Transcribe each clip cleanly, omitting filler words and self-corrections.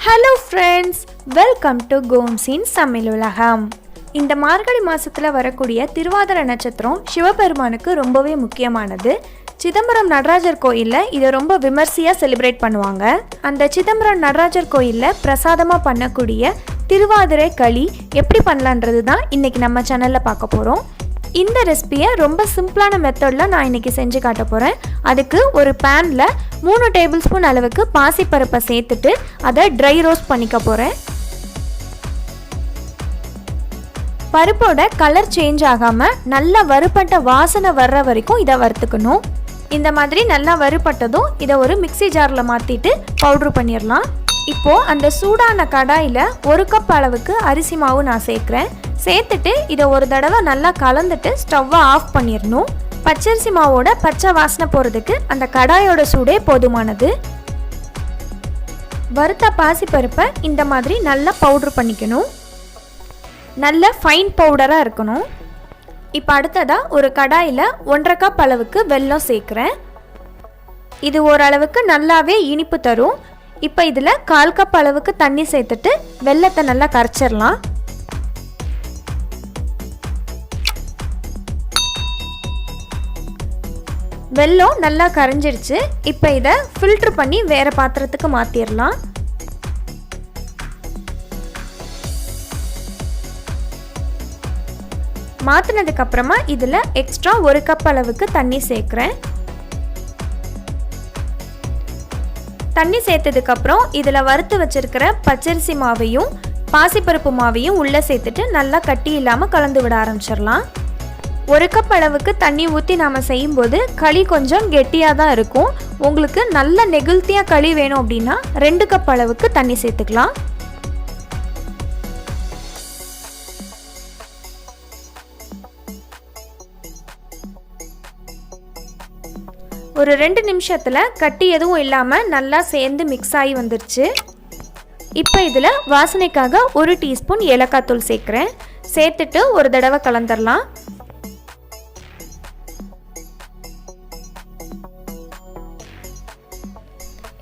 Hello friends, welcome to கோம்ஸின் சமையலுலகம். இந்த மார்கழி மாதத்தில் வரக்கூடிய திருவாதிரை நட்சத்திரம் சிவபெருமானுக்கு ரொம்பவே முக்கியமானது. சிதம்பரம் நடராஜர் கோயிலில் இதை ரொம்ப விமர்சையாக செலிப்ரேட் பண்ணுவாங்க. அந்த சிதம்பரம் நடராஜர் கோயிலில் பிரசாதமாக பண்ணக்கூடிய திருவாதிரை களி எப்படி பண்ணலான்றது தான் இன்றைக்கி நம்ம சேனலில் பார்க்க போகிறோம். இந்த ரெசிபியை ரொம்ப சிம்பிளான மெத்தடில் நான் இன்றைக்கி செஞ்சு காட்ட போகிறேன். அதுக்கு ஒரு பேனில் 3 டேபிள் ஸ்பூன் அளவுக்கு பாசிப்பருப்பை சேர்த்துட்டு அதை ட்ரை ரோஸ்ட் பண்ணிக்க போகிறேன். பருப்போட கலர் சேஞ்ச் ஆகாமல் நல்லா வறுபட்ட வாசனை வர்ற வரைக்கும் இதை வறுத்துக்கணும். இந்த மாதிரி நல்லா வறுபட்டதும் இதை ஒரு மிக்சி ஜாரில் மாற்றிட்டு பவுட்ரு பண்ணிடலாம். இப்போது அந்த சூடான கடாயில் 1 கப் அளவுக்கு அரிசி மாவு நான் சேர்க்குறேன். சேர்த்துட்டு இதை ஒரு தடவை நல்லா கலந்துட்டு ஸ்டவ்வை ஆஃப் பண்ணிடணும். பச்சரிசி மாவோட பச்சை வாசனை போகிறதுக்கு அந்த கடாயோட சூடே போதுமானது. வறுத்த பாசிப்பருப்பை இந்த மாதிரி நல்லா பவுட்ரு பண்ணிக்கணும். நல்ல ஃபைன் பவுடராக இருக்கணும். இப்போ அடுத்ததாக ஒரு கடாயில் 1.5 கப் அளவுக்கு வெல்லம் சேர்க்குறேன். இது ஓரளவுக்கு நல்லாவே இனிப்பு தரும். இப்போ இதில் 1/4 கப் அளவுக்கு தண்ணி சேர்த்துட்டு வெல்லத்தை நல்லா கரைச்சிடலாம். வெல்லம் நல்லா கரைஞ்சிருச்சு. இப்போ இதை ஃபில்ட்ரு பண்ணி வேறு பாத்திரத்துக்கு மாற்றிடலாம். மாற்றினதுக்கப்புறமா இதில் எக்ஸ்ட்ரா 1 கப் அளவுக்கு தண்ணி சேர்க்குறேன். தண்ணி சேர்த்ததுக்கப்புறம் இதில் வறுத்து வச்சுருக்கிற பச்சரிசி மாவையும் பாசிப்பருப்பு மாவையும் உள்ளே சேர்த்துட்டு நல்லா கட்டி இல்லாமல் கலந்து விட ஆரம்பிச்சிடலாம். 1 கப் அளவுக்கு தண்ணி ஊற்றி நாம் செய்யும்போது களி கொஞ்சம் கெட்டியாக தான் இருக்கும். உங்களுக்கு நல்ல நெகிழ்த்தியாக களி வேணும் அப்படின்னா 2 கப் அளவுக்கு தண்ணி சேர்த்துக்கலாம். ஒரு 2 நிமிஷத்தில் கட்டி எதுவும் இல்லாமல் நல்லா சேர்ந்து மிக்ஸ் ஆகி வந்துருச்சு. இப்போ இதில் வாசனைக்காக 1 டீஸ்பூன் ஏலக்காய் தூள் சேர்க்குறேன். சேர்த்துட்டு ஒரு தடவை கலந்துடலாம்.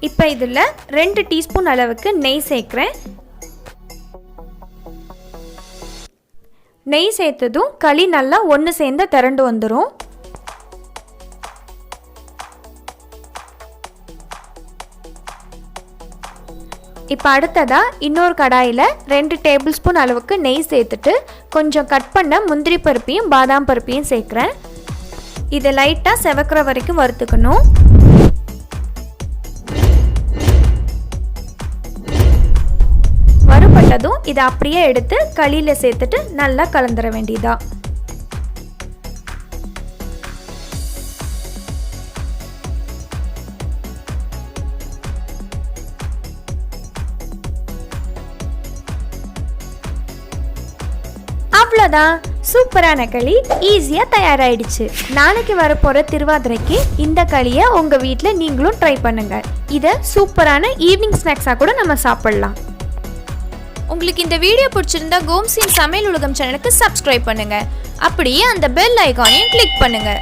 இப்போ இதில் 2 டீஸ்பூன் அளவுக்கு நெய் சேர்க்குறேன். நெய் சேர்த்ததும் களி நல்லா ஒன்று சேர்ந்து திரண்டு வந்துடும். இப்போ அடுத்ததாக இன்னொரு கடாயில் 2 டேபிள் ஸ்பூன் அளவுக்கு நெய் சேர்த்துட்டு கொஞ்சம் கட் பண்ண முந்திரி பருப்பையும் பாதாம் பருப்பையும் சேர்க்குறேன். இதை லைட்டாக செவக்கிற வரைக்கும் வறுத்துக்கணும். வறுபட்டதும் இதை அப்படியே எடுத்து களியில் சேர்த்துட்டு நல்லா கலந்துட வேண்டியதா. அவ்வளோதான், சூப்பரான களி ஈஸியாக தயாராகிடுச்சு. நாளைக்கு வரப்போகிற திருவாதிரைக்கு இந்த களியை உங்கள் வீட்டில் நீங்களும் ட்ரை பண்ணுங்கள். இதை சூப்பரான ஈவினிங் ஸ்நாக்ஸாக கூட நம்ம சாப்பிட்லாம். உங்களுக்கு இந்த வீடியோ பிடிச்சிருந்தா கோம்ஸின் சமையல் உலகம் சேனலுக்கு சப்ஸ்கிரைப் பண்ணுங்கள். அப்படியே அந்த பெல் ஐகானையும் கிளிக் பண்ணுங்கள்.